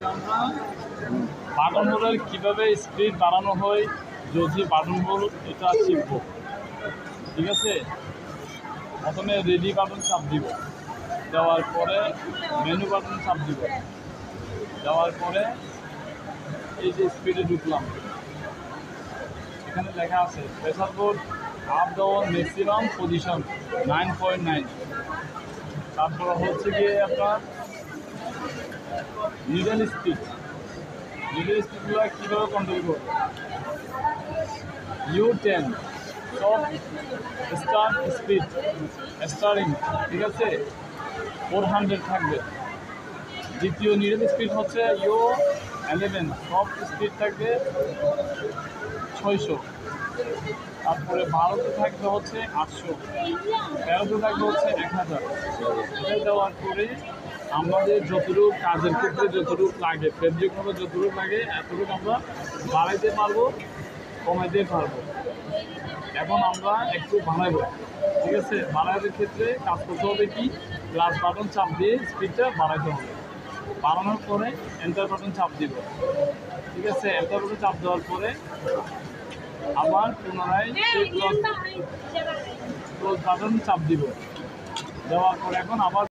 আমরা বাটন হোলের কীভাবে স্পিড বাড়ানো হয় যদি বাটন হোল এটা শিখবো। ঠিক আছে, প্রথমে রেডি বাটন চাপ দিব, দেওয়ার পরে মেনু বাটন চাপ দিব, দেওয়ার পরে এই যে স্পিডে ঢুকলাম, এখানে লেখা আছে pressure board up down maximum position 9.9। তারপরে হচ্ছে গিয়ে আপনার মিডল স্পিডগুলো কীভাবে কন্ট্রোল করবো। U10 সব স্টার্ট স্পিড স্টারিং, ঠিক আছে, 400 থাকবে। দ্বিতীয় মিডল স্পিড হচ্ছে U11, সব স্পিড থাকবে 600। তারপরে 12তে থাকবে হচ্ছে 800, 13তে থাকবে হচ্ছে 1000। এটা দেওয়ার পরে আমাদের যতটুকু কাজের ক্ষেত্রে যতটুকু লাগে, ফেব্রিকভাবে যতটুকু লাগে এতটুকু আমরা বাড়াইতে পারবো, কমাইতে পারবো। এখন আমরা একটু বানাবো, ঠিক আছে। বানানোর ক্ষেত্রে কাজ করতে হবে কি, প্লাস বাটন চাপ দিয়ে স্পিডটা বাড়াইতে হবে। বাড়ানোর পরে এন্টার বাটন চাপ দিব, ঠিক আছে। এন্টার বাটন চাপ দেওয়ার পরে আবার পুনরায় সেই ক্লোজ বাটন চাপ দিব, দেওয়ার পরে এখন আবার